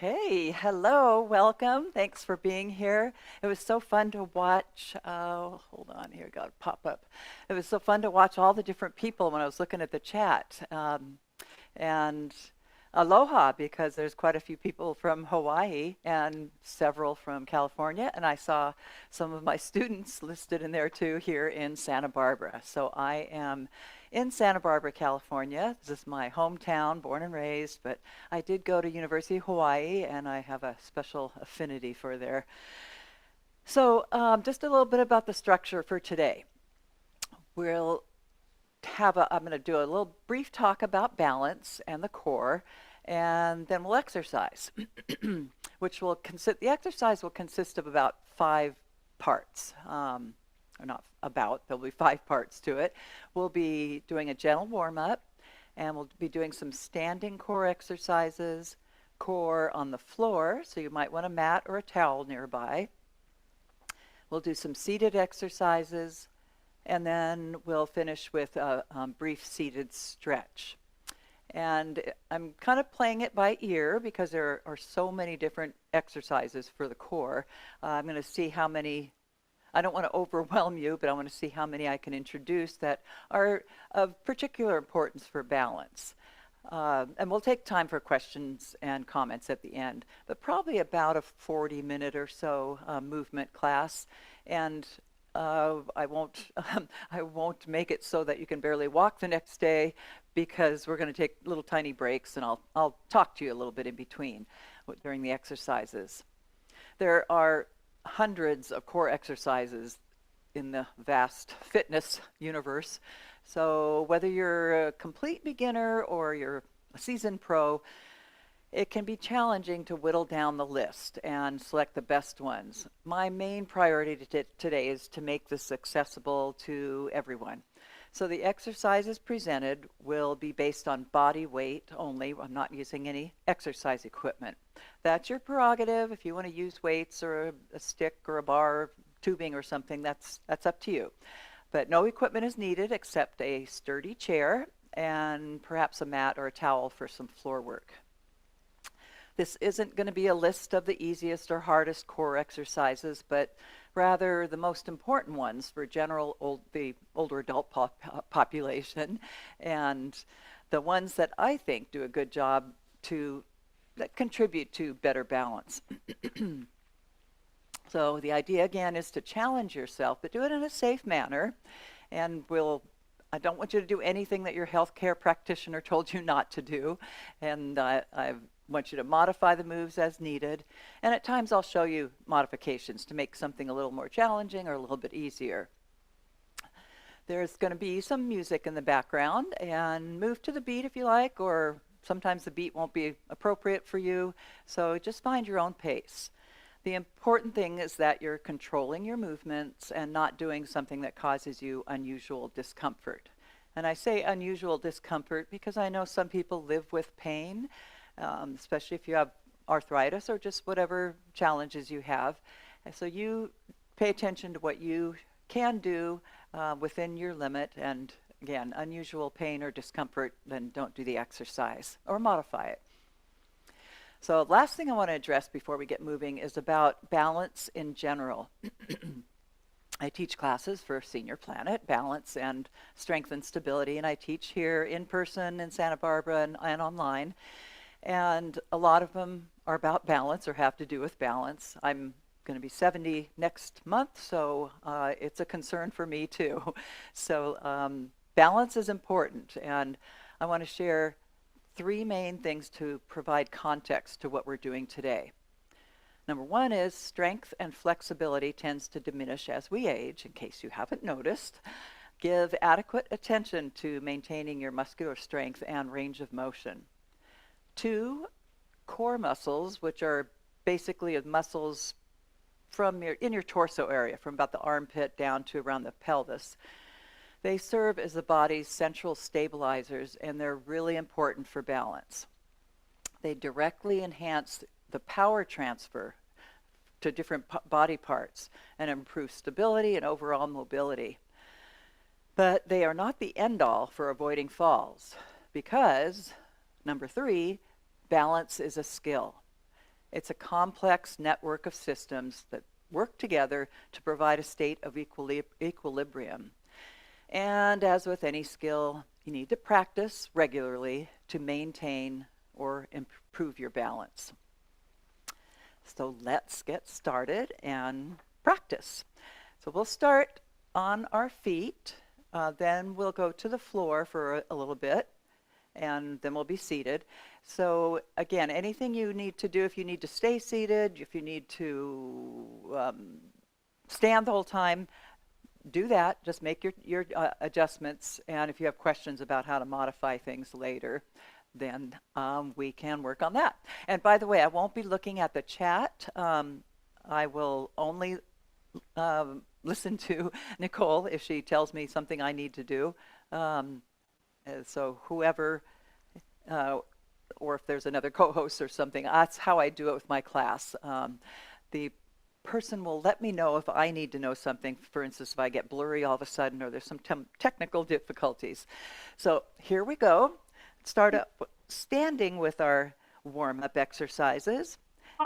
Okay, hello, welcome. Thanks for being here. It was so fun to watch. Hold on here, got to pop up. It was so fun to watch all the different people when I was looking at the chat. And aloha, because there's quite a few people from Hawaii and several from California. And I saw some of my students listed in there too here in Santa Barbara. So I am in Santa Barbara, California. This is my hometown, born and raised, but I did go to University of Hawaii and I have a special affinity for there. So just a little bit about the structure for today. We'll I'm going to do a little brief talk about balance and the core, and then we'll exercise, which will consist, the exercise will consist of about 5 parts. Or not about, there'll be 5 parts to it. We'll be doing a gentle warm up, and we'll be doing some standing core exercises, core on the floor, so you might want a mat or a towel nearby. We'll do some seated exercises, and then we'll finish with a brief seated stretch. And I'm kind of playing it by ear because there are so many different exercises for the core. I'm going to see how many, I don't want to overwhelm you, but I want to see how many I can introduce that are of particular importance for balance. And we'll take time for questions and comments at the end, but probably about a 40-minute or so movement class. And I won't make it so that you can barely walk the next day, because we're going to take little tiny breaks, and I'll talk to you a little bit in between during the exercises. There are hundreds of core exercises in the vast fitness universe. So whether you're a complete beginner or you're a seasoned pro, it can be challenging to whittle down the list and select the best ones. My main priority today is to make this accessible to everyone. So the exercises presented will be based on body weight only. I'm not using any exercise equipment. That's your prerogative. If you want to use weights or a stick or a bar, tubing or something, that's up to you. But no equipment is needed except a sturdy chair and perhaps a mat or a towel for some floor work. This isn't going to be a list of the easiest or hardest core exercises, but rather the most important ones for the older adult population, and the ones that I think do a good job that contribute to better balance. So the idea again is to challenge yourself, but do it in a safe manner. And I don't want you to do anything that your healthcare practitioner told you not to do. And I want you to modify the moves as needed. And at times I'll show you modifications to make something a little more challenging or a little bit easier. There's going to be some music in the background, and move to the beat if you like, or sometimes the beat won't be appropriate for you. So just find your own pace. The important thing is that you're controlling your movements and not doing something that causes you unusual discomfort. And I say unusual discomfort because I know some people live with pain, especially if you have arthritis or just whatever challenges you have. And so you pay attention to what you can do within your limit, and again, unusual pain or discomfort, then don't do the exercise or modify it. So last thing I want to address before we get moving is about balance in general. I teach classes for Senior Planet, balance and strength and stability, and I teach here in person in Santa Barbara and online. And a lot of them are about balance or have to do with balance. I'm going to be 70 next month, so it's a concern for me too. So balance is important, and I want to share 3 main things to provide context to what we're doing today. Number 1 is strength and flexibility tends to diminish as we age, in case you haven't noticed. Give adequate attention to maintaining your muscular strength and range of motion. 2, core muscles, which are basically muscles in your torso area, from about the armpit down to around the pelvis. They serve as the body's central stabilizers, and they're really important for balance. They directly enhance the power transfer to different body parts and improve stability and overall mobility. But they are not the end-all for avoiding falls, because, number 3, balance is a skill. It's a complex network of systems that work together to provide a state of equilibrium. And as with any skill, you need to practice regularly to maintain or improve your balance. So let's get started and practice. So we'll start on our feet, then we'll go to the floor for a little bit, and then we'll be seated. So again, anything you need to do, if you need to stay seated, if you need to stand the whole time, do that. Just make your adjustments, and if you have questions about how to modify things later, then we can work on that. And by the way, I won't be looking at the chat. I will only listen to Nicole if she tells me something I need to do. So whoever, or if there's another co-host or something, that's how I do it with my class. The person will let me know if I need to know something. For instance, if I get blurry all of a sudden or there's some technical difficulties. So here we go. Start up standing with our warm-up exercises.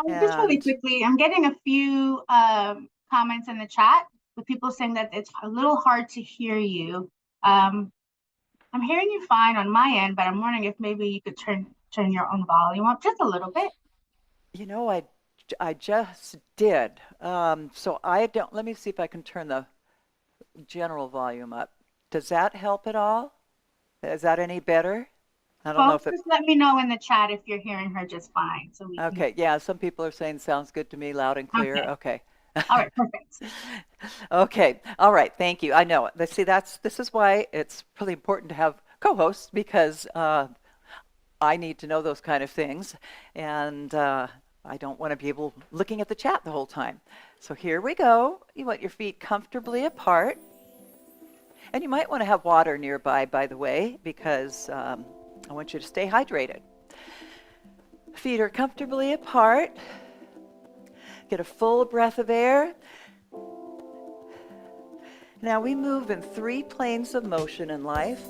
Just really quickly, I'm getting a few comments in the chat with people saying that it's a little hard to hear you. I'm hearing you fine on my end, but I'm wondering if maybe you could turn your own volume up just a little bit. You know, I just did. So I don't, let me see if I can turn the general volume up. Does that help at all? Is that any better? I don't know if just let me know in the chat if you're hearing her just fine. So we okay, yeah, some people are saying sounds good to me, loud and clear. Okay. All right, perfect. Okay, all right, thank you. I know. See, this is why it's really important to have co-hosts, because I need to know those kind of things, and I don't want to be looking at the chat the whole time. So here we go. You want your feet comfortably apart. And you might want to have water nearby, by the way, because I want you to stay hydrated. Feet are comfortably apart. Get a full breath of air. Now we move in 3 planes of motion in life.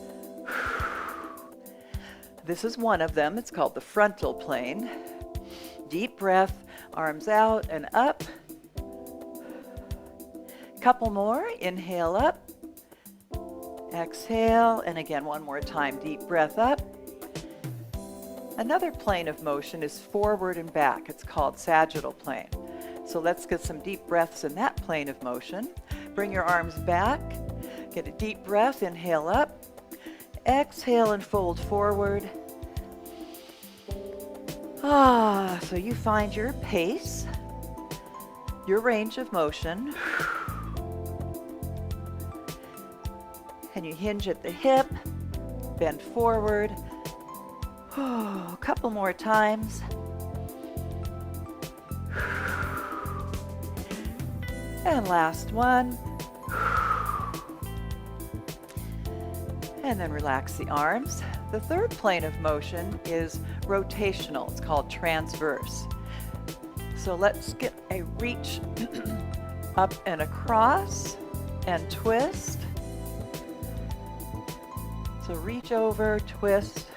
This is one of them. It's called the frontal plane. Deep breath, arms out and up. Couple more. Inhale up. Exhale, and again, one more time. Deep breath up. Another plane of motion is forward and back. It's called sagittal plane. So let's get some deep breaths in that plane of motion. Bring your arms back. Get a deep breath. Inhale up. Exhale and fold forward. So you find your pace, your range of motion. And you hinge at the hip, bend forward. A couple more times. And last one. And then relax the arms. The third plane of motion is rotational. It's called transverse. So let's get a reach up and across and twist. So reach over, twist.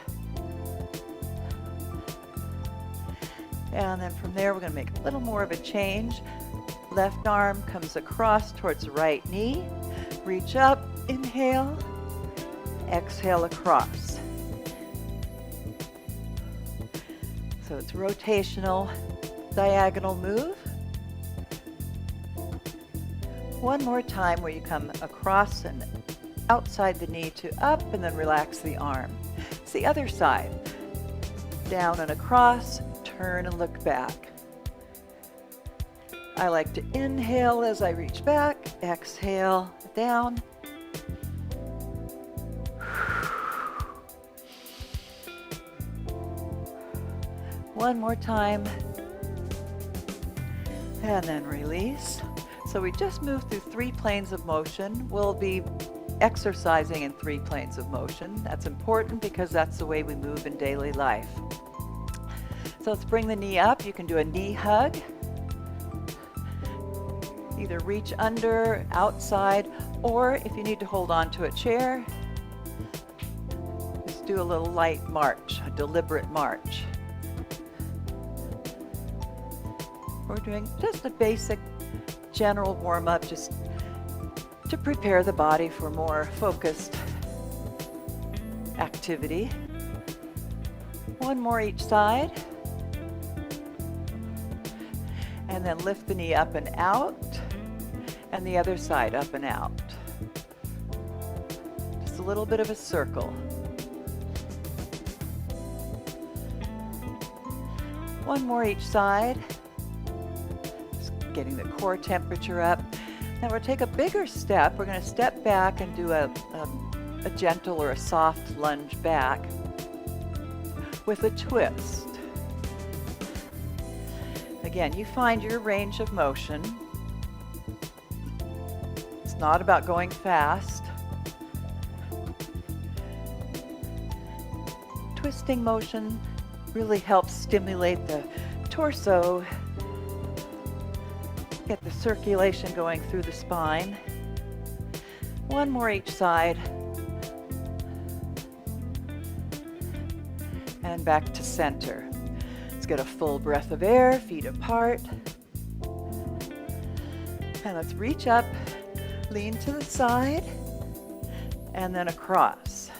And then from there, we're going to make a little more of a change. Left arm comes across towards the right knee. Reach up, inhale, exhale across. So it's rotational, diagonal move. One more time where you come across and outside the knee to up, and then relax the arm. It's the other side. Down and across, turn and look back. I like to inhale as I reach back, exhale down. One more time. And then release. So we just moved through 3 planes of motion. We'll be exercising in 3 planes of motion. That's important because that's the way we move in daily life. So let's bring the knee up. You can do a knee hug. Either reach under, outside, or if you need to hold on to a chair, just do a little light march, a deliberate march. We're doing just a basic general warm-up just to prepare the body for more focused activity. One more each side. And then lift the knee up and out, and the other side up and out. Just a little bit of a circle. One more each side. Just getting the core temperature up. Now we'll take a bigger step. We're going to step back and do a gentle or a soft lunge back with a twist. Again, you find your range of motion. It's not about going fast. Twisting motion really helps stimulate the torso, get the circulation going through the spine. One more each side. And back to center. Let's get a full breath of air, feet apart. And let's reach up, lean to the side, and then across.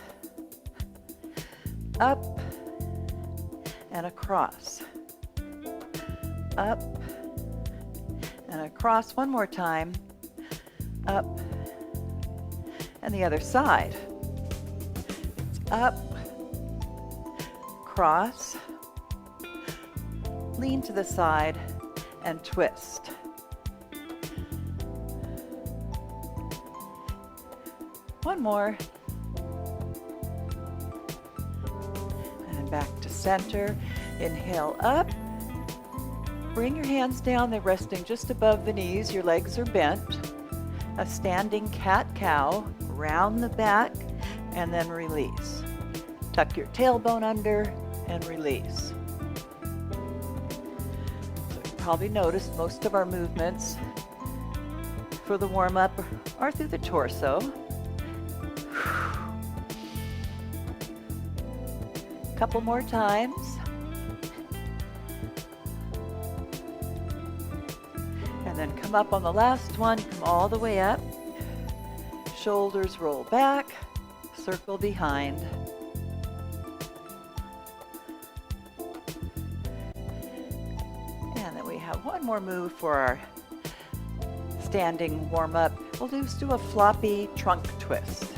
Up and across. Up and across. One more time. Up and the other side. It's up, cross, lean to the side, and twist. One more. And back to center. Inhale up. Bring your hands down. They're resting just above the knees. Your legs are bent. A standing cat-cow. Round the back and then release. Tuck your tailbone under and release. So you probably noticed most of our movements for the warm-up are through the torso. Couple more times. And then come up on the last one, come all the way up. Shoulders roll back, circle behind. And then we have one more move for our standing warm-up. We'll just do a floppy trunk twist.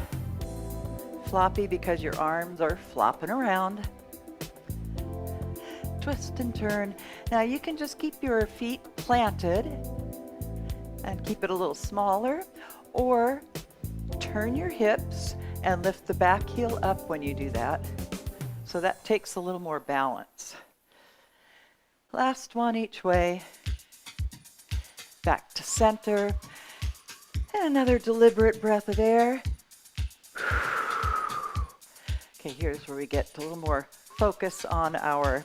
Floppy because your arms are flopping around. Twist and turn. Now you can just keep your feet planted and keep it a little smaller, or turn your hips and lift the back heel up when you do that. So that takes a little more balance. Last one each way. Back to center. And another deliberate breath of air. Okay, here's where we get a little more focus on our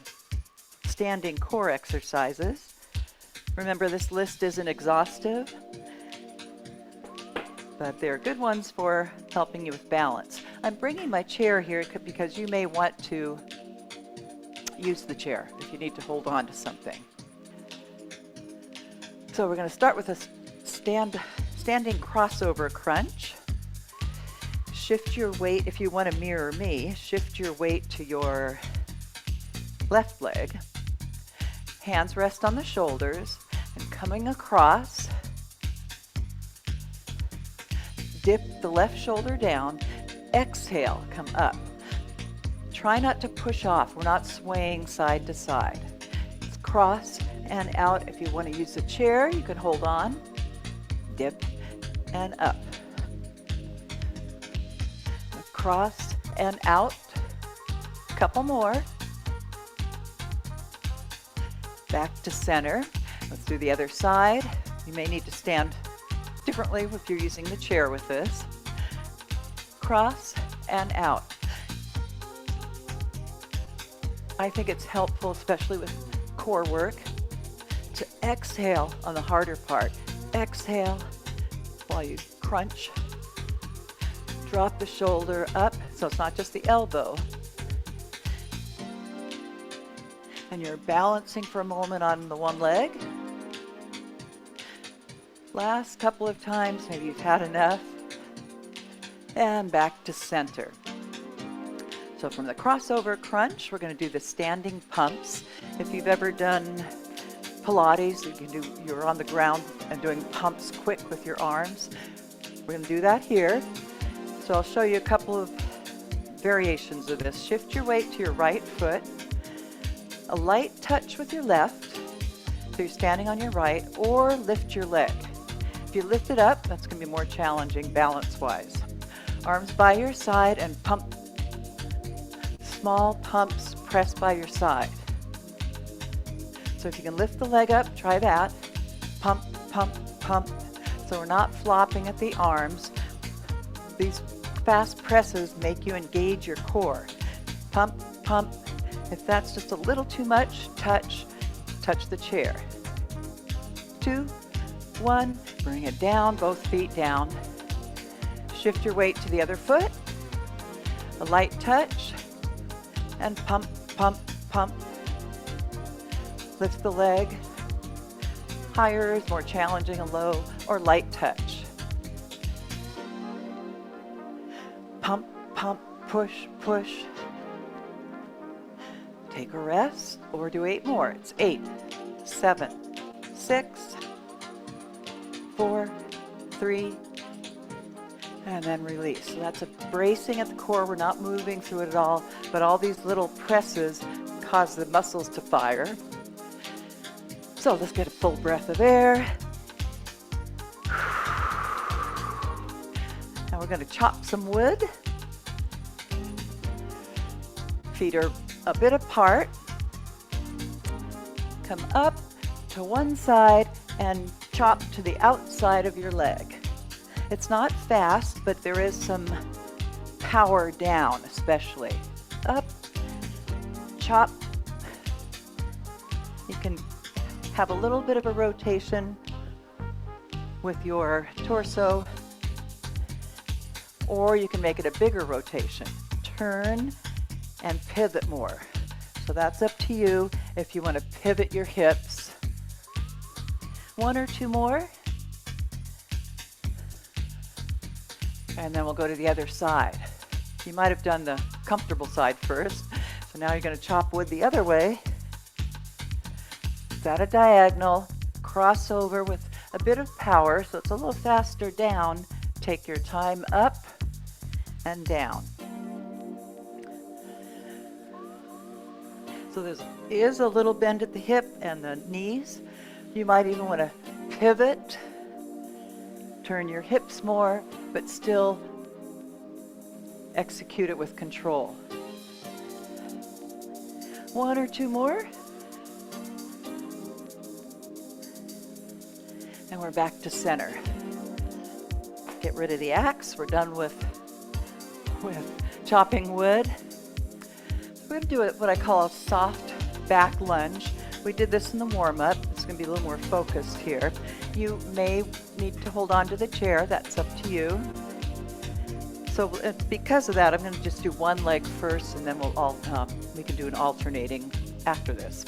standing core exercises. Remember, this list isn't exhaustive, but they're good ones for helping you with balance. I'm bringing my chair here because you may want to use the chair if you need to hold on to something. So we're going to start with a standing crossover crunch. Shift your weight, if you want to mirror me, shift your weight to your left leg. Hands rest on the shoulders and coming across. Dip the left shoulder down. Exhale, come up. Try not to push off. We're not swaying side to side. It's cross and out. If you want to use the chair, you can hold on. Dip and up. Across and out. Couple more. Back to center. Let's do the other side. You may need to stand differently if you're using the chair with this. Cross and out. I think it's helpful, especially with core work, to exhale on the harder part. Exhale while you crunch. Drop the shoulder up, so it's not just the elbow. And you're balancing for a moment on the one leg. Last couple of times, maybe you've had enough. And back to center. So from the crossover crunch, we're going to do the standing pumps. If you've ever done Pilates, you're on the ground and doing pumps quick with your arms. We're going to do that here. So I'll show you a couple of variations of this. Shift your weight to your right foot. A light touch with your left, so you're standing on your right, or lift your leg. If you lift it up, that's going to be more challenging balance-wise. Arms by your side and pump. Small pumps press by your side. So if you can lift the leg up, try that. Pump, pump, pump. So we're not flopping at the arms. These fast presses make you engage your core. Pump, pump. If that's just a little too much, touch the chair. 2, 1, bring it down, both feet down. Shift your weight to the other foot. A light touch, and pump, pump, pump. Lift the leg. Higher is more challenging, a low or light touch. Pump, pump, push, push. Take a rest or do 8 more. It's 8, 7, 6, 4, 3, and then release. So that's a bracing at the core. We're not moving through it at all, but all these little presses cause the muscles to fire. So let's get a full breath of air. Now we're going to chop some wood. Feet are a bit apart. Come up to one side and chop to the outside of your leg. It's not fast, but there is some power down, especially. Up, chop. You can have a little bit of a rotation with your torso, or you can make it a bigger rotation. Turn and pivot more. So that's up to you if you want to pivot your hips. 1 or 2 more. And then we'll go to the other side. You might have done the comfortable side first. So now you're going to chop wood the other way. It's at a diagonal. Cross over with a bit of power, so it's a little faster down. Take your time up and down. So there is a little bend at the hip and the knees. You might even want to pivot, turn your hips more, but still execute it with control. 1 or 2 more. And we're back to center. Get rid of the axe. We're done with chopping wood. We're going to do what I call a soft back lunge. We did this in the warm-up. It's going to be a little more focused here. You may need to hold on to the chair. That's up to you. So because of that, I'm going to just do one leg first, and then we can do an alternating after this.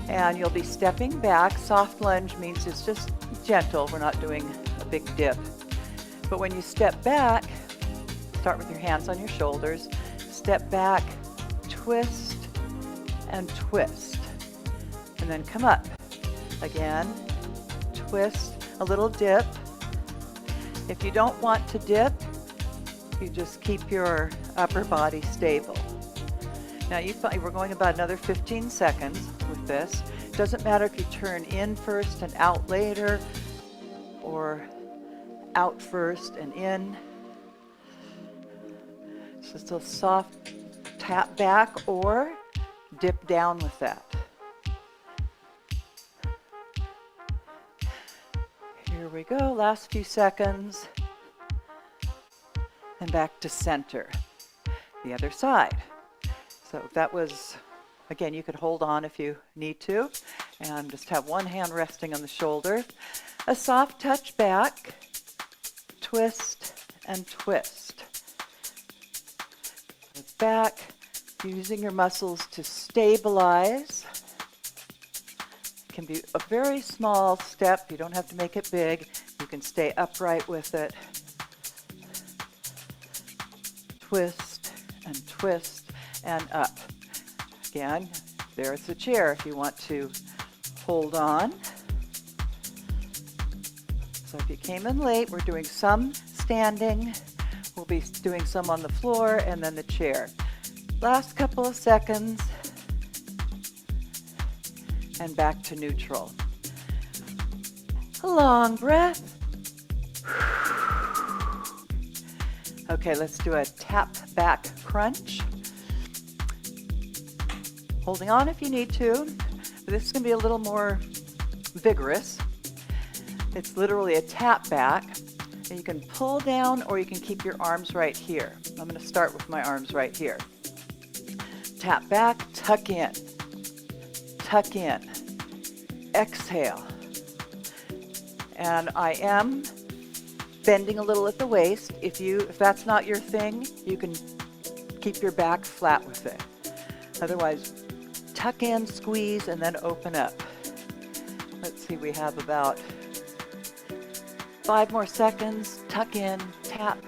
And you'll be stepping back. Soft lunge means it's just gentle. We're not doing a big dip. But when you step back, start with your hands on your shoulders. Step back, twist, and twist. And then come up. Again, twist, a little dip. If you don't want to dip, you just keep your upper body stable. Now we're going about another 15 seconds with this. Doesn't matter if you turn in first and out later, or out first and in. It's just a soft tap back or dip down with that. Here we go, last few seconds. And back to center. The other side. So that was, again, you could hold on if you need to, and just have one hand resting on the shoulder. A soft touch back, twist and twist. Back, using your muscles to stabilize. It can be a very small step. You don't have to make it big. can stay upright with it. Twist and up. Again, there's the chair if you want to hold on. So if you came in late, we're doing some standing. We'll be doing some on the floor and then the chair. Last couple of seconds and back to neutral. A long breath. Okay, let's do a tap back crunch. Holding on if you need to. This is going to be a little more vigorous. It's literally a tap back. And you can pull down or you can keep your arms right here. I'm going to start with my arms right here. Tap back, tuck in. Tuck in. Exhale. And I am bending a little at the waist. If that's not your thing, you can keep your back flat with it. Otherwise, tuck in, squeeze, and then open up. Let's see, we have about 5 more seconds. Tuck in, tap.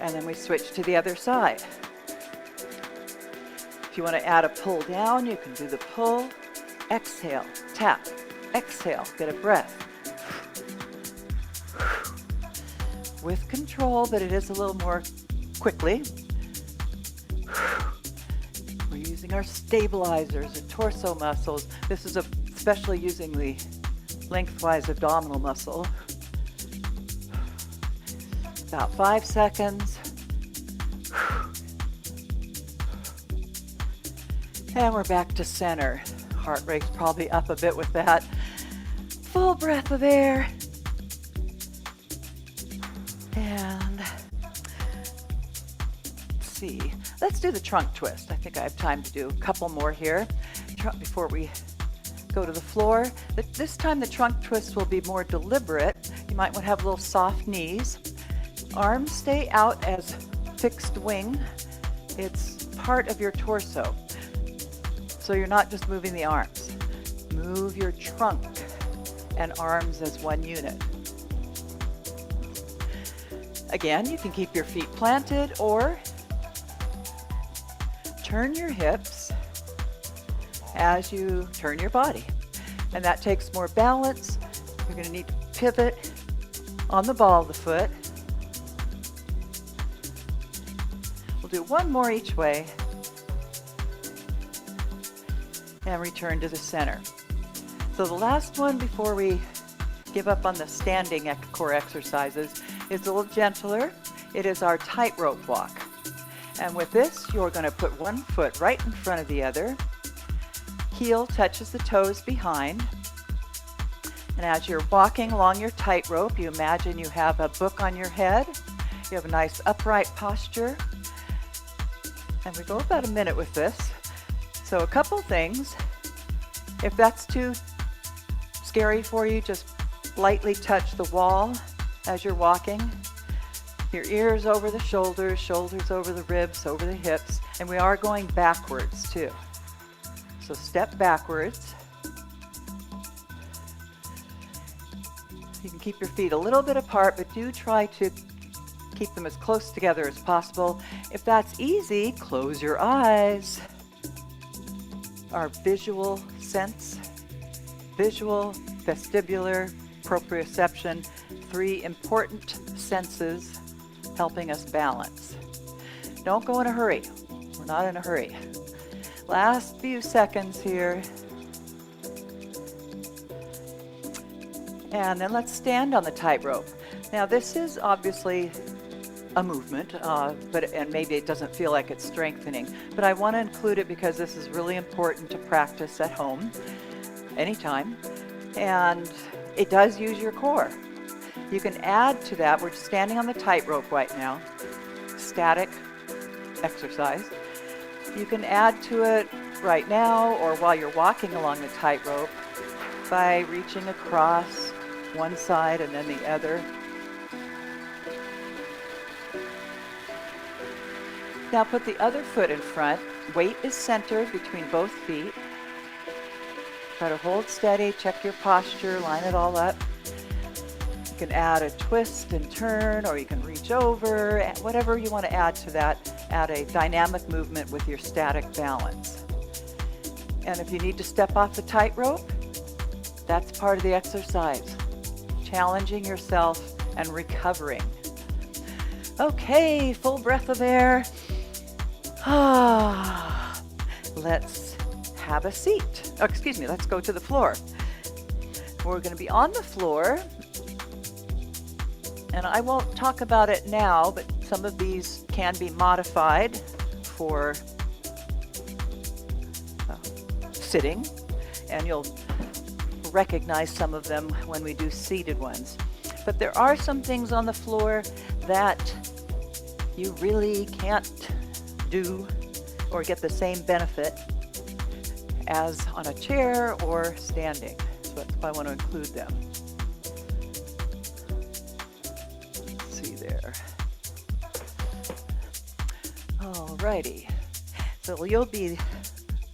And then we switch to the other side. If you want to add a pull down, you can do the pull. Exhale, tap. Exhale, get a breath. With control, but it is a little more quickly. We're using our stabilizers and torso muscles. This is especially using the lengthwise abdominal muscle. About 5 seconds. And we're back to center. Heart rate's probably up a bit with that. Full breath of air. And let's see. Let's do the trunk twist. I think I have time to do a couple more here before we go to the floor. This time the trunk twist will be more deliberate. You might want to have little soft knees. Arms stay out as fixed wing. It's part of your torso. So you're not just moving the arms. Move your trunk and arms as one unit. Again, you can keep your feet planted or turn your hips as you turn your body. And that takes more balance. You're going to need to pivot on the ball of the foot. We'll do one more each way and return to the center. So the last one before we give up on the standing core exercises is a little gentler. It is our tightrope walk. And with this, you're going to put one foot right in front of the other. Heel touches the toes behind. And as you're walking along your tightrope, you imagine you have a book on your head. You have a nice upright posture. And we go about a minute with this. So a couple things. If that's too scary for you, just lightly touch the wall as you're walking. Your ears over the shoulders, shoulders over the ribs, over the hips. And we are going backwards too. So step backwards. You can keep your feet a little bit apart, but do try to keep them as close together as possible. If that's easy, close your eyes. Our visual sense, visual, vestibular, proprioception, 3 important senses helping us balance. Don't go in a hurry. We're not in a hurry. Last few seconds here. And then let's stand on the tightrope. Now this is obviously a movement, and maybe it doesn't feel like it's strengthening, but I want to include it because this is really important to practice at home, anytime, and it does use your core. You can add to that, we're standing on the tightrope right now, static exercise. You can add to it right now or while you're walking along the tightrope by reaching across one side and then the other. Now put the other foot in front. Weight is centered between both feet. Try to hold steady, check your posture, line it all up. You can add a twist and turn, or you can reach over, whatever you want to add to that. Add a dynamic movement with your static balance. And if you need to step off the tightrope, that's part of the exercise. Challenging yourself and recovering. Okay, full breath of air. Let's have a seat. Oh, excuse me, let's go to the floor. We're going to be on the floor. And I won't talk about it now, but some of these can be modified for sitting, and you'll recognize some of them when we do seated ones. But there are some things on the floor that you really can't do or get the same benefit as on a chair or standing. So that's why I want to include them. Let's see there. Alrighty. So you'll be,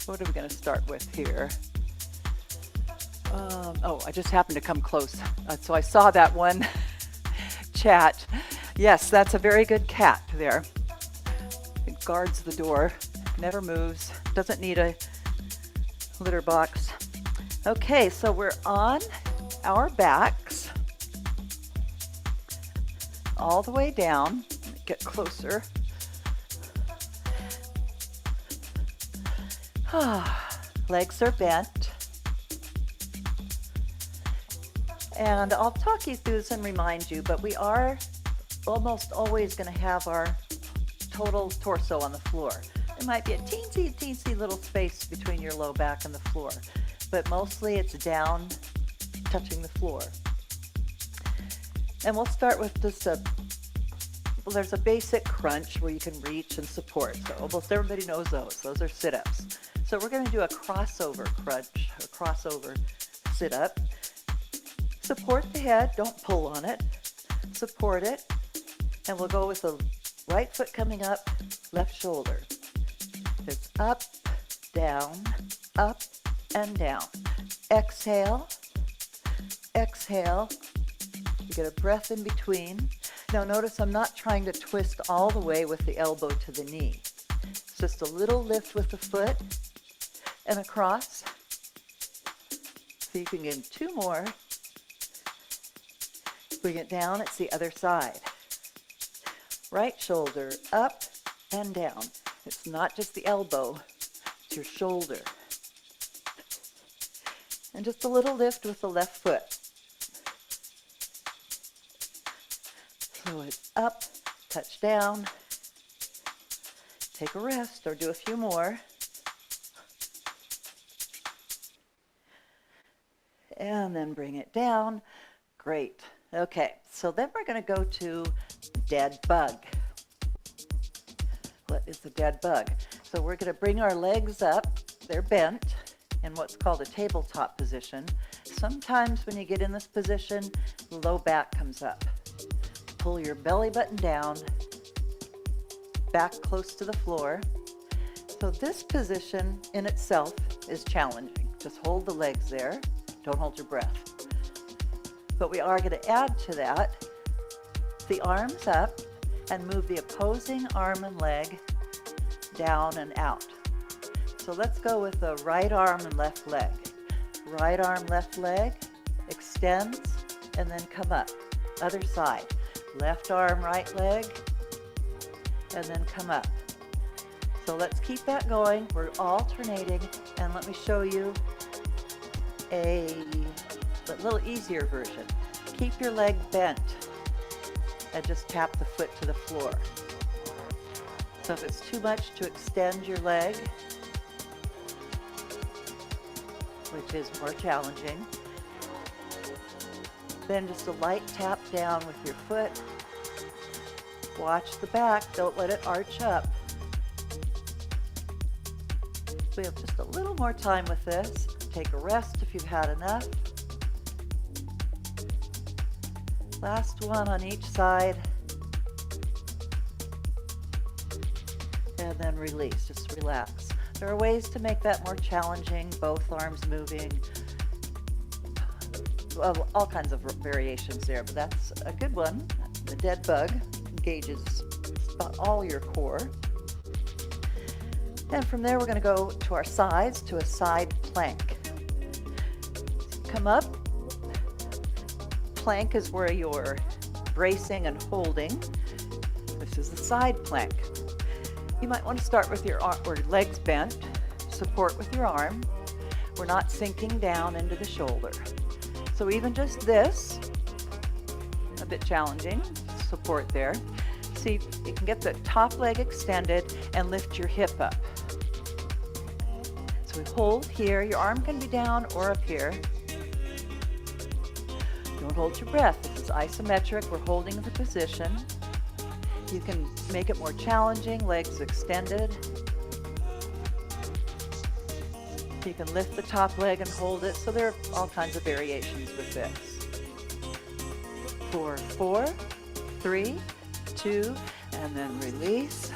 what are we going to start with here? I just happened to come close. So I saw that one chat. Yes, that's a very good cat there. It guards the door, never moves, doesn't need a litter box. Okay, so we're on our backs all the way down. Let me get closer. Legs are bent. And I'll talk you through this and remind you, but we are almost always going to have our total torso on the floor. There might be a teensy little space between your low back and the floor, but mostly it's down, touching the floor. And we'll start with just there's a basic crunch where you can reach and support. So almost everybody knows those. Those are sit-ups. So we're going to do a crossover crunch, a crossover sit-up. Support the head, don't pull on it. Support it. And we'll go with the right foot coming up, left shoulder. It's up, down, up, and down. Exhale, exhale. You get a breath in between. Now notice I'm not trying to twist all the way with the elbow to the knee. It's just a little lift with the foot and across. So you can get 2 more. Bring it down, it's the other side. Right shoulder up and down. It's not just the elbow, it's your shoulder. And just a little lift with the left foot. So it's up, touch down, take a rest or do a few more. And then bring it down. Great. Okay, so then we're going to go to dead bug. What is the dead bug? So we're going to bring our legs up. They're bent in what's called a tabletop position. Sometimes when you get in this position, the low back comes up. Pull your belly button down, back close to the floor. So this position in itself is challenging. Just hold the legs there. Don't hold your breath. But we are going to add to that the arms up and move the opposing arm and leg down and out. So let's go with the right arm and left leg. Right arm, left leg, extends, and then come up. Other side. Left arm, right leg, and then come up. So let's keep that going. We're alternating, and let me show you a little easier version. Keep your leg bent and just tap the foot to the floor. So if it's too much to extend your leg, which is more challenging, then just a light tap down with your foot. Watch the back, don't let it arch up. We have just a little more time with this. Take a rest if you've had enough. Last one on each side. And then release, just relax. There are ways to make that more challenging, both arms moving. Well, all kinds of variations there, but that's a good one. The dead bug engages all your core. And from there, we're going to go to our sides, to a side plank. Come up. Plank is where you're bracing and holding. This is the side plank. You might want to start with your legs bent, support with your arm. We're not sinking down into the shoulder. So even just this, a bit challenging, support there. See, you can get the top leg extended and lift your hip up. So we hold here, your arm can be down or up here. Don't hold your breath, this is isometric, we're holding the position. You can make it more challenging, legs extended. You can lift the top leg and hold it, so there are all kinds of variations with this. 4, 3, 2, and then release.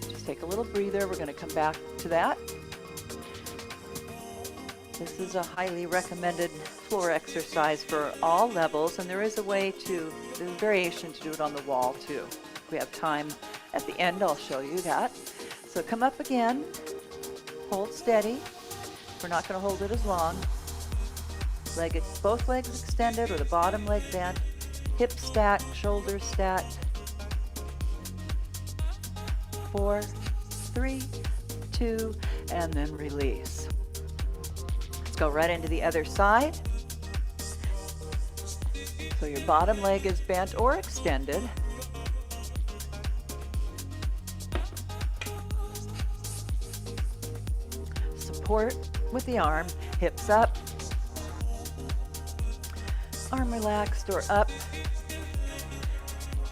Just take a little breather, we're going to come back to that. This is a highly recommended floor exercise for all levels, and there is a way to, there's a variation to do it on the wall too. If we have time at the end, I'll show you that. So come up again, hold steady. We're not going to hold it as long. Both legs extended or the bottom leg bent, hip stacked, shoulders stacked. 4, 3, 2, and then release. Let's go right into the other side. So your bottom leg is bent or extended. Support with the arm, hips up, arm relaxed or up.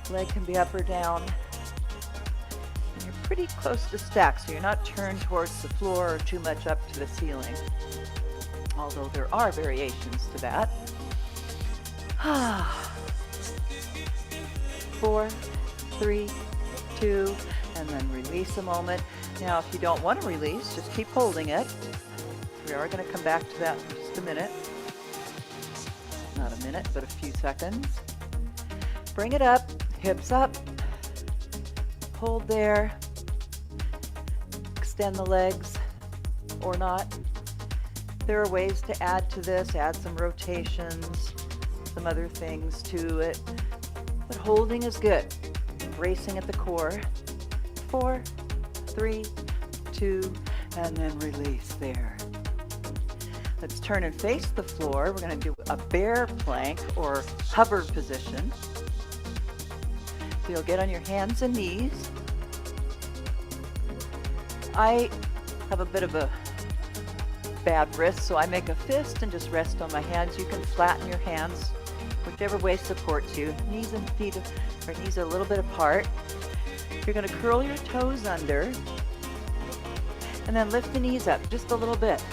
Leg can be up or down. And you're pretty close to stack, so you're not turned towards the floor or too much up to the ceiling. Although there are variations to that. 4, 3, 2, and then release a moment. Now, if you don't want to release, just keep holding it. We are going to come back to that in just a minute. Not a minute, but a few seconds. Bring it up, hips up. Hold there. Extend the legs or not. There are ways to add to this, add some rotations, some other things to it. But holding is good. Bracing at the core. 4, 3, 2, and then release there. Let's turn and face the floor. We're going to do a bear plank or hover position. So you'll get on your hands and knees. I have a bit of a bad wrist, so I make a fist and just rest on my hands. You can flatten your hands, whichever way supports you. Knees and feet, or knees are a little bit apart. You're going to curl your toes under and then lift the knees up just a little bit.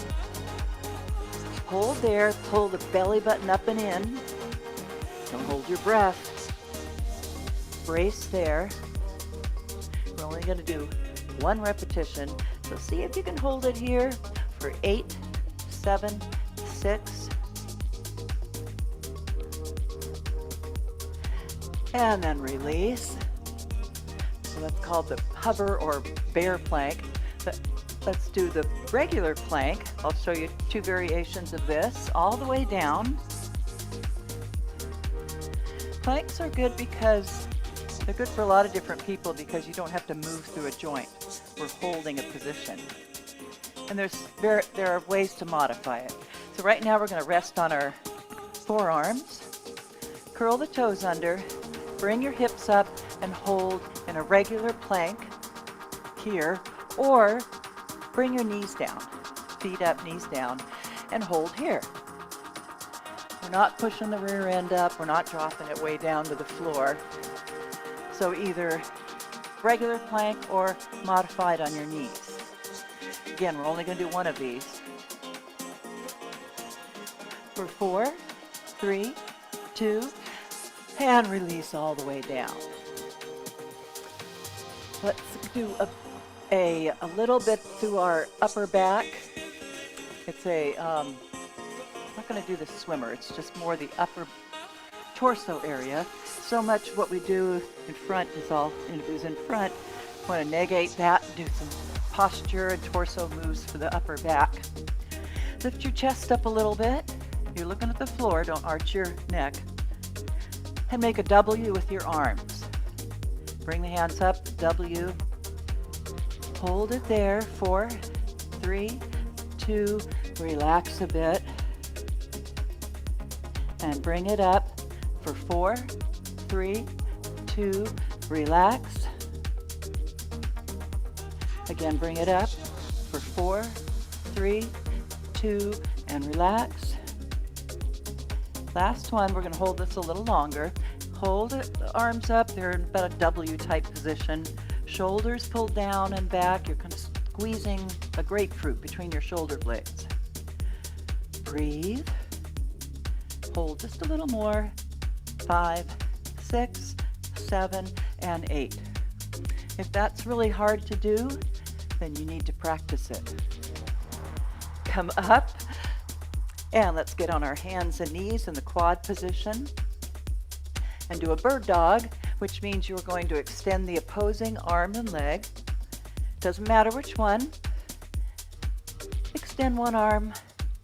Hold there, pull the belly button up and in. Don't hold your breath. Brace there. We're only going to do one repetition. So see if you can hold it here for 8, 7, 6. And then release. So that's called the hover or bear plank. But let's do the regular plank. I'll show you 2 variations of this, all the way down. Planks are good because they're good for a lot of different people because you don't have to move through a joint. We're holding a position. And there are ways to modify it. So right now we're going to rest on our forearms, curl the toes under, bring your hips up and hold in a regular plank here, or bring your knees down, feet up, knees down, and hold here. We're not pushing the rear end up, we're not dropping it way down to the floor. So either regular plank or modified on your knees. Again, we're only going to do one of these. For 4, 3, 2, and release all the way down. Let's do a a little bit through our upper back. It's I'm not going to do the swimmer. It's just more the upper torso area. So much what we do in front is in front. Want to negate that, do some posture and torso moves for the upper back. Lift your chest up a little bit. You're looking at the floor, don't arch your neck. And make a W with your arms. Bring the hands up, W. Hold it there, 4, 3, 2, relax a bit. And bring it up for 4, 3, 2, relax. Again, bring it up for 4, 3, 2, and relax. Last one, we're going to hold this a little longer. Hold the arms up, they're in about a W type position. Shoulders pulled down and back. You're kind of squeezing a grapefruit between your shoulder blades. Breathe. Hold just a little more. 5, 6, 7, and 8. If that's really hard to do, then you need to practice it. Come up, and let's get on our hands and knees in the quad position and do a bird dog, which means you're going to extend the opposing arm and leg. Doesn't matter which one. Extend one arm,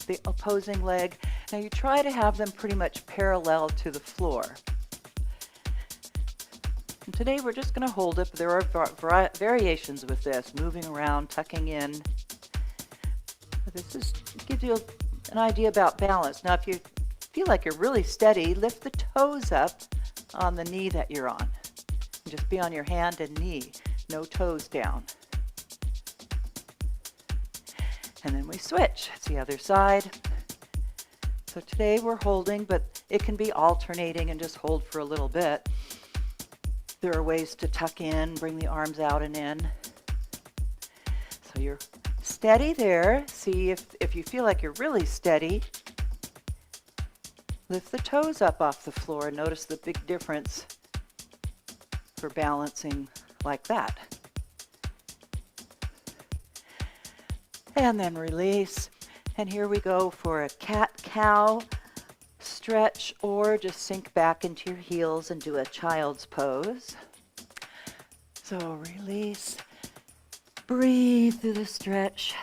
the opposing leg. Now you try to have them pretty much parallel to the floor. And today we're just going to hold it. There are variations with this, moving around, tucking in. This gives you an idea about balance. Now if you feel like you're really steady, lift the toes up on the knee that you're on. Just be on your hand and knee, no toes down. And then we switch. It's the other side. So today we're holding, but it can be alternating and just hold for a little bit. There are ways to tuck in, bring the arms out and in. So you're steady there. See if you feel like you're really steady, lift the toes up off the floor and notice the big difference for balancing like that. And then release. And here we go for a cat-cow stretch, or just sink back into your heels and do a child's pose. So release. Breathe through the stretch.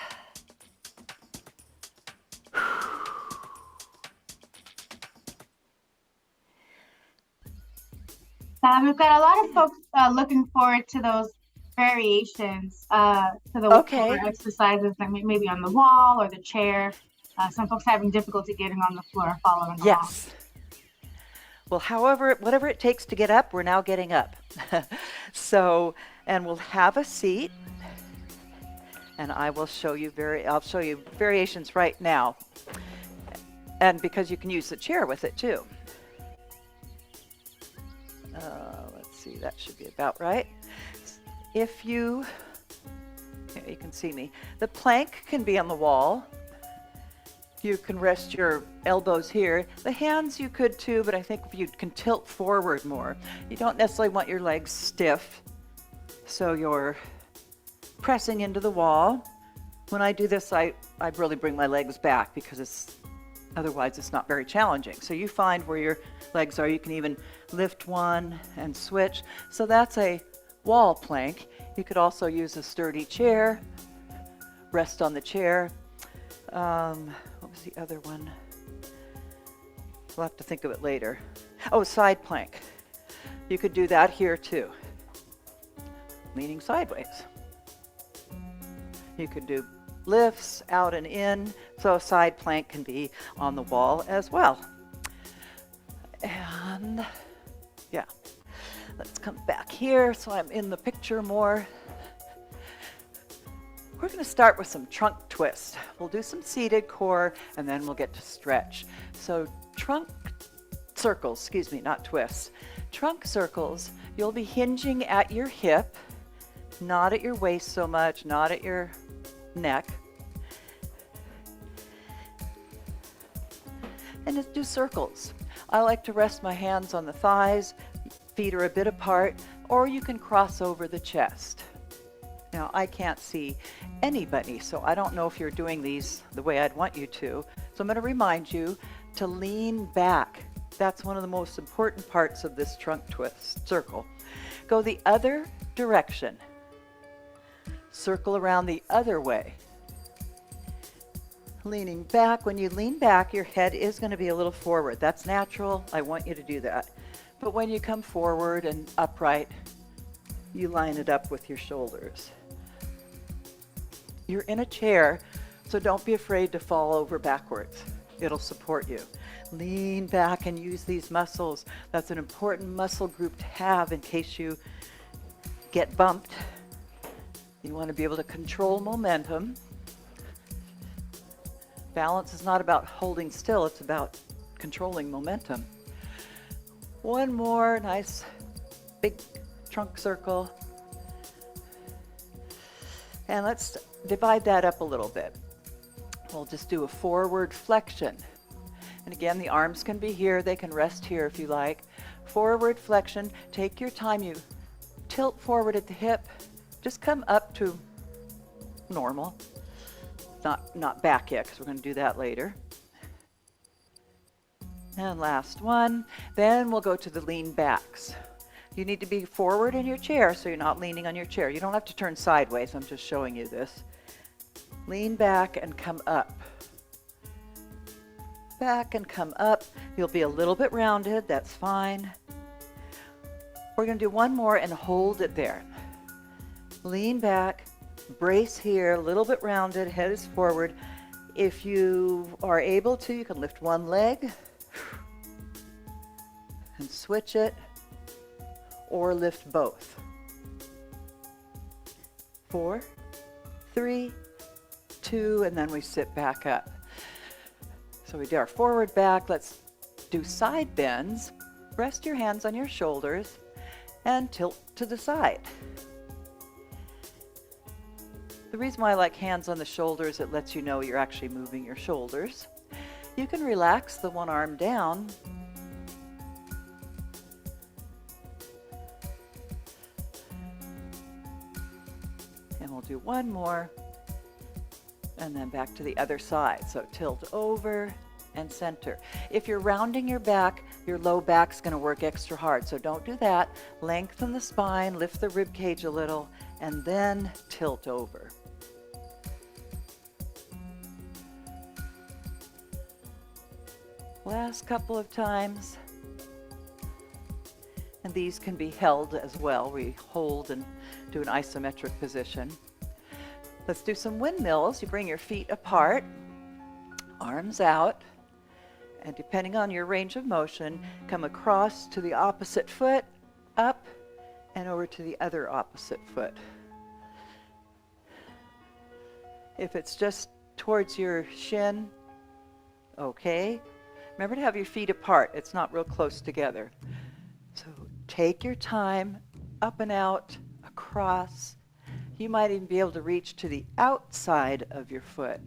We've got a lot of folks looking forward to those variations, to the Okay. exercises, like maybe on the wall or the chair. Some folks having difficulty getting on the floor following along. Yes. Well, whatever it takes to get up, we're now getting up. So, and we'll have a seat, and I'll show you variations right now. And because you can use the chair with it too. Let's see, that should be about right. If you can see me. The plank can be on the wall. You can rest your elbows here. The hands you could too, but I think you can tilt forward more. You don't necessarily want your legs stiff, so you're pressing into the wall. When I do this, I really bring my legs back because otherwise it's not very challenging. So you find where your legs are. You can even lift one and switch. So that's a wall plank. You could also use a sturdy chair, rest on the chair. What was the other one? We'll have to think of it later. Oh, side plank. You could do that here too, leaning sideways. You could do lifts out and in, so a side plank can be on the wall as well. And yeah, let's come back here so I'm in the picture more. We're going to start with some trunk twist. We'll do some seated core, and then we'll get to stretch. So trunk circles, not twists. Trunk circles, you'll be hinging at your hip, not at your waist so much, not at your neck. And just do circles. I like to rest my hands on the thighs, feet are a bit apart, or you can cross over the chest. Now, I can't see anybody, so I don't know if you're doing these the way I'd want you to. So I'm going to remind you to lean back. That's one of the most important parts of this trunk twist circle. Go the other direction. Circle around the other way. Leaning back. When you lean back, your head is going to be a little forward. That's natural. I want you to do that. But when you come forward and upright, you line it up with your shoulders. You're in a chair, so don't be afraid to fall over backwards. It'll support you. Lean back and use these muscles. That's an important muscle group to have in case you get bumped. You want to be able to control momentum. Balance is not about holding still, it's about controlling momentum. One more nice big trunk circle. And let's divide that up a little bit. We'll just do a forward flexion. And again, the arms can be here. They can rest here if you like. Forward flexion. Take your time. You tilt forward at the hip. Just come up to normal. Not back yet, because we're going to do that later. And last one. Then we'll go to the lean backs. You need to be forward in your chair so you're not leaning on your chair. You don't have to turn sideways. I'm just showing you this. Lean back and come up. Back and come up. You'll be a little bit rounded. That's fine. We're going to do one more and hold it there. Lean back. Brace here. A little bit rounded. Head is forward. If you are able to, you can lift one leg and switch it, or lift both. 4, 3, 2, and then we sit back up. So we do our forward back. Let's do side bends. Rest your hands on your shoulders and tilt to the side. The reason why I like hands on the shoulders, it lets you know you're actually moving your shoulders. You can relax the one arm down. And we'll do one more. And then back to the other side. So tilt over and center. If you're rounding your back, your low back's going to work extra hard. So don't do that. Lengthen the spine, lift the rib cage a little, and then tilt over. Last couple of times. And these can be held as well. We hold and do an isometric position. Let's do some windmills. You bring your feet apart, arms out, and depending on your range of motion, come across to the opposite foot, up, and over to the other opposite foot. If it's just towards your shin, okay. Remember to have your feet apart. It's not real close together. So take your time, up and out, across. You might even be able to reach to the outside of your foot.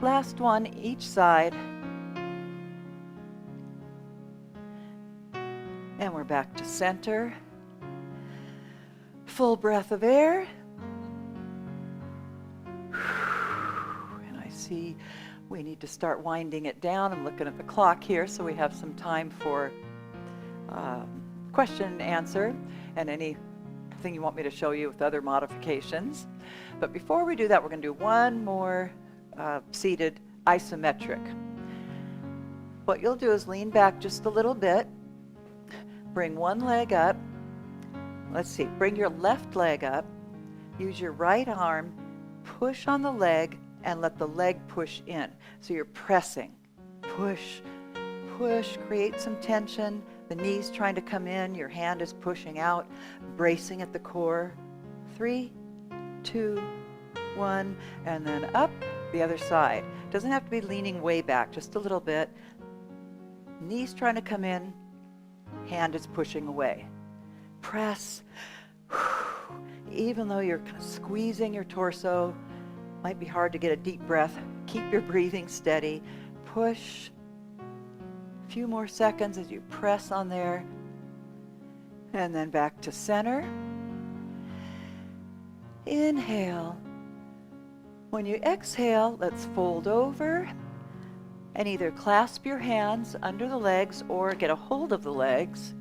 Last one, each side. And we're back to center. Full breath of air. And I see we need to start winding it down. I'm looking at the clock here, so we have some time for question and answer and anything you want me to show you with other modifications. But before we do that, we're going to do one more seated isometric. What you'll do is lean back just a little bit, bring one leg up. Let's see, bring your left leg up, use your right arm, push on the leg, and let the leg push in. So you're pressing, push, push, create some tension. The knee's trying to come in, your hand is pushing out, bracing at the core. 3, 2, 1, and then up the other side. Doesn't have to be leaning way back, just a little bit. Knee's trying to come in, hand is pushing away. Press. Even though you're kind of squeezing your torso, might be hard to get a deep breath. Keep your breathing steady. Push. few more seconds as you press on there. And then back to center. Inhale. When you exhale, let's fold over and either clasp your hands under the legs or get a hold of the legs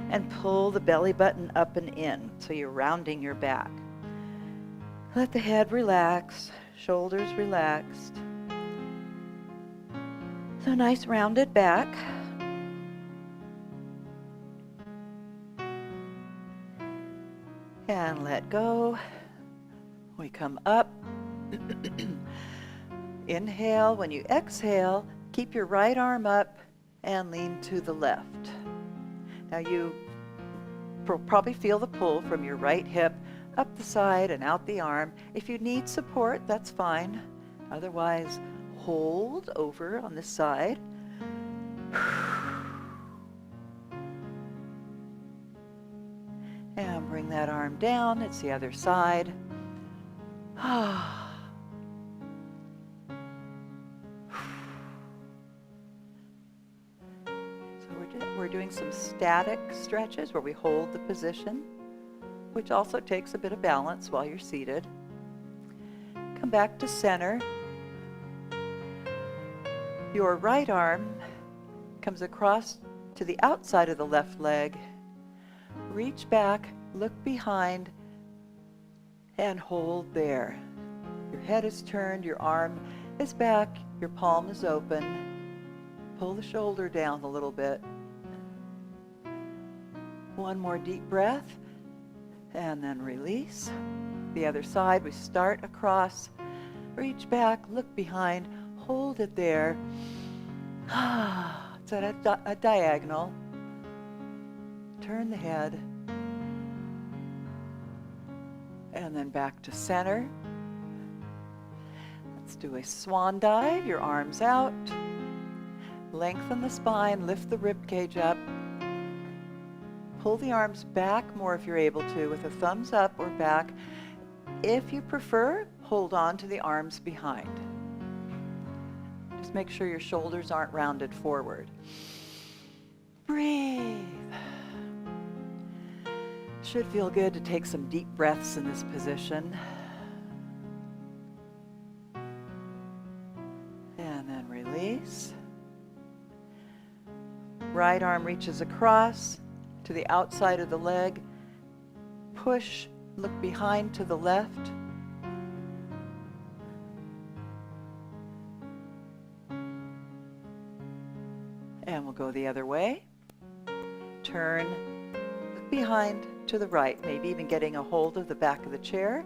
and pull the belly button up and in, so you're rounding your back. Let the head relax, shoulders relaxed. So nice rounded back. And let go. We come up. Inhale. When you exhale, keep your right arm up and lean to the left. Now you probably feel the pull from your right hip up the side and out the arm. If you need support, that's fine. Otherwise, hold over on this side. And bring that arm down. It's the other side. We're doing some static stretches where we hold the position, which also takes a bit of balance while you're seated. Come back to center. Your right arm comes across to the outside of the left leg. Reach back, look behind, and hold there. Your head is turned, your arm is back, your palm is open. Pull the shoulder down a little bit. One more deep breath, and then release. The other side, we start across, reach back, look behind, hold it there. It's at a diagonal. Turn the head, and then back to center. Let's do a swan dive, your arms out. Lengthen the spine, lift the rib cage up. Pull the arms back more if you're able to, with a thumbs up or back. If you prefer, hold on to the arms behind. Just make sure your shoulders aren't rounded forward. Breathe. Should feel good to take some deep breaths in this position. And then release. Right arm reaches across to the outside of the leg. Push, look behind to the left. And we'll go the other way. Turn, look behind to the right, maybe even getting a hold of the back of the chair.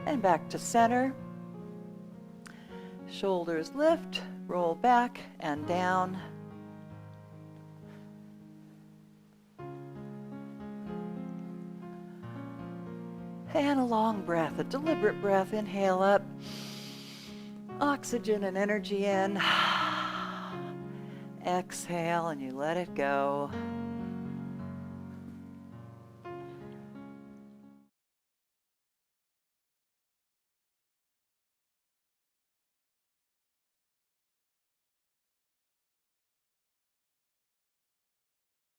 And back to center. Shoulders lift, roll back and down. And a long breath, a deliberate breath. Inhale up. Oxygen and energy in. Exhale and you let it go.